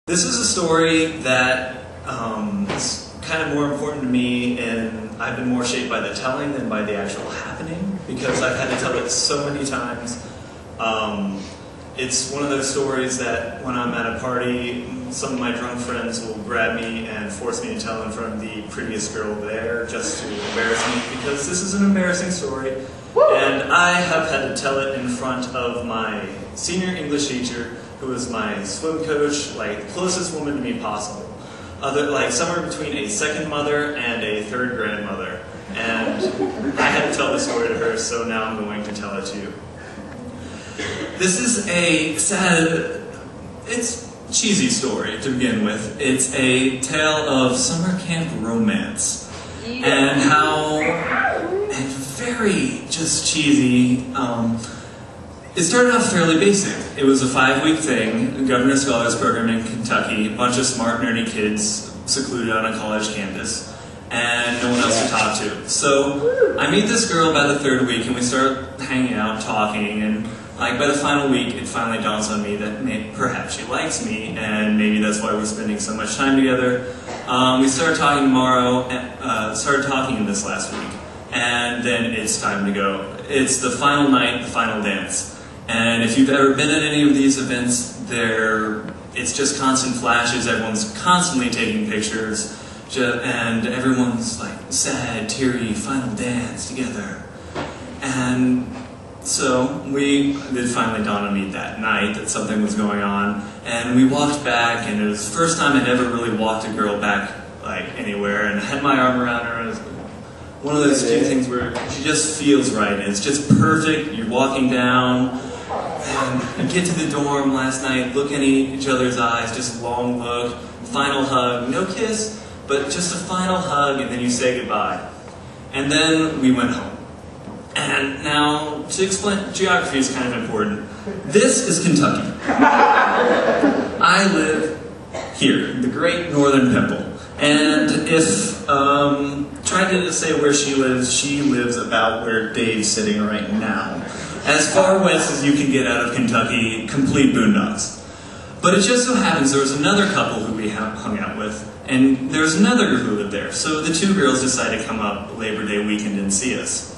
This is a story that is kind of more important to me, and I've been more shaped by the telling than by the actual happening, because I've had to tell it so many times. It's one of those stories that when I'm at a party, some of my drunk friends will grab me and force me to tell in front of the prettiest girl there just to embarrass me, because this is an embarrassing story. And I have had to tell it in front of my senior English teacher, who was my swim coach, like the closest woman to me possible. Like somewhere between a second mother and a third grandmother. And I had to tell the story to her, so now I'm going to tell it to you. This is a sad, it's a cheesy story to begin with. It's a tale of summer camp romance. And how, and very just cheesy, it started off fairly basic. It was a 5-week thing, a Governor Scholars Program in Kentucky, a bunch of smart, nerdy kids secluded on a college campus, and no one else to talk to. So I meet this girl by the 3rd week, and we start hanging out, talking, and like by the final week, it finally dawns on me that perhaps she likes me, and maybe that's why we're spending so much time together. We started talking started talking this last week, and then it's time to go. It's the final night, the final dance. And if you've ever been at any of these events, it's just constant flashes, everyone's constantly taking pictures, and everyone's like sad, teary, final dance together. And so it finally dawned on me that night that something was going on, and we walked back, and it was the first time I'd ever really walked a girl back like anywhere, and I had my arm around her, and it was one of those few things where she just feels right, and it's just perfect. You're walking down, and you get to the dorm last night, look in each other's eyes, just a long look, final hug, no kiss, but just a final hug, and then you say goodbye. And then we went home. And now, to explain, geography is kind of important. This is Kentucky. I live here, the Great Northern Pimple. And if, trying to say where she lives about where Dave's sitting right now. As far west as you can get out of Kentucky, complete boondocks. But it just so happens there was another couple who we hung out with, and there was another girl who lived there. So the two girls decided to come up Labor Day weekend and see us.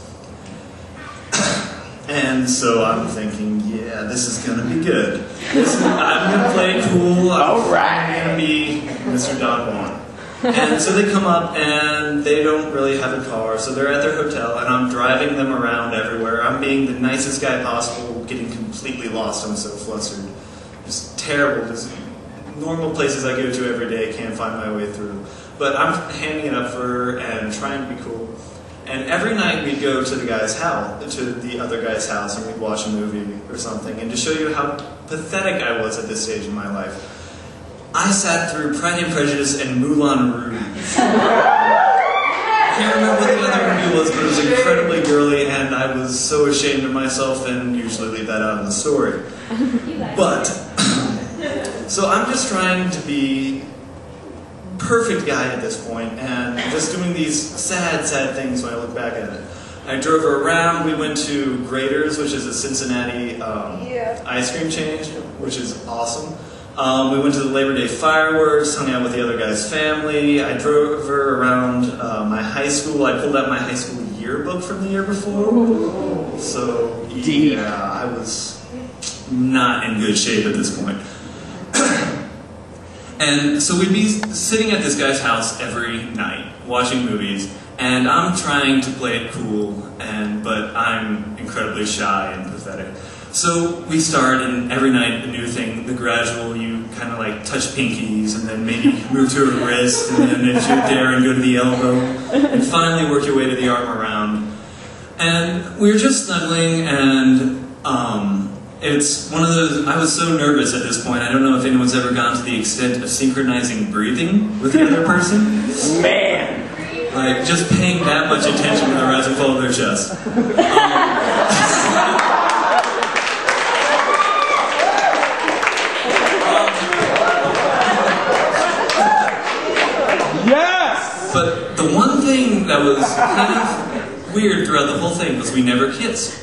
And so I'm thinking, yeah, this is going to be good. I'm going to play it cool. I'm going to be Mr. Don Juan. And so they come up, and they don't really have a car, so they're at their hotel, and I'm driving them around everywhere. I'm being the nicest guy possible, getting completely lost. I'm so flustered. Just terrible. Just normal places I go to every day, can't find my way through. But I'm handing it up for her and trying to be cool. And every night we'd go to the other guy's house, and we'd watch a movie or something. And to show you how pathetic I was at this stage in my life, I sat through Pride and Prejudice and Moulin Rouge. I can't remember what the other movie was, but it was incredibly girly, and I was so ashamed of myself, and usually leave that out of the story. But, so I'm just trying to be perfect guy at this point, and just doing these sad, sad things when I look back at it. I drove her around. We went to Grater's, which is a Cincinnati ice cream chain, which is awesome. We went to the Labor Day fireworks, hung out with the other guy's family. I drove her around my high school. I pulled out my high school yearbook from the year before. So, yeah, I was not in good shape at this point. And so we'd be sitting at this guy's house every night, watching movies, and I'm trying to play it cool, but I'm incredibly shy and pathetic. So we start, and every night a new thing, the gradual, you kind of like touch pinkies, and then maybe move to her wrist, and then if you dare and go to the elbow, and finally work your way to the arm around. And we were just snuggling, and it's one of those, I was so nervous at this point, I don't know if anyone's ever gone to the extent of synchronizing breathing with the other person. Man! Like, just paying that much attention to the rise and fall of their chest. Yes! But the one thing that was kind of weird throughout the whole thing was we never kissed.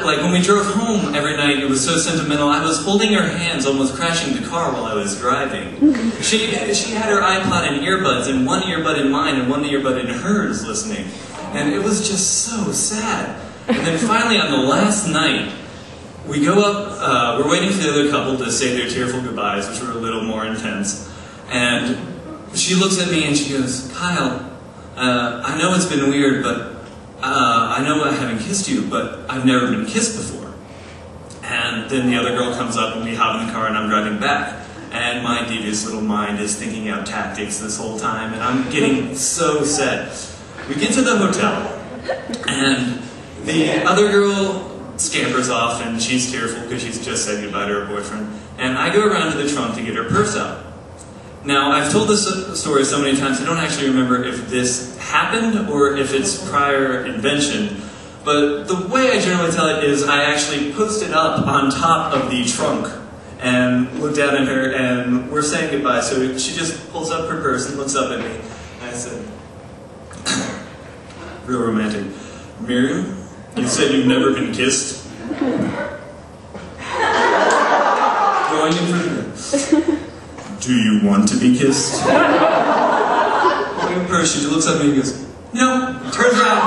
like when we drove home every night, it was so sentimental. I was holding her hands, almost crashing the car while I was driving. She had her iPod and earbuds, and one earbud in mine and one earbud in hers listening. And it was just so sad. And then finally on the last night, we go up, we're waiting for the other couple to say their tearful goodbyes, which were a little more intense. And she looks at me and she goes, "Kyle, I know it's been weird, but I know I haven't kissed you, but I've never been kissed before." And then the other girl comes up and we hop in the car and I'm driving back. And my devious little mind is thinking out tactics this whole time, and I'm getting so sad. We get to the hotel, and the other girl scampers off, and she's tearful because she's just said goodbye to her boyfriend. And I go around to the trunk to get her purse out. Now, I've told this story so many times, I don't actually remember if this happened or if it's prior invention. But the way I generally tell it is I actually post it up on top of the trunk and look down at her, and we're saying goodbye. So she just pulls up her purse and looks up at me. And I said, real romantic, "Miriam, you said you've never been kissed?" Going in front of her. "Do you want to be kissed?" Holding her purse, she looks at me and goes, "No." Turns around,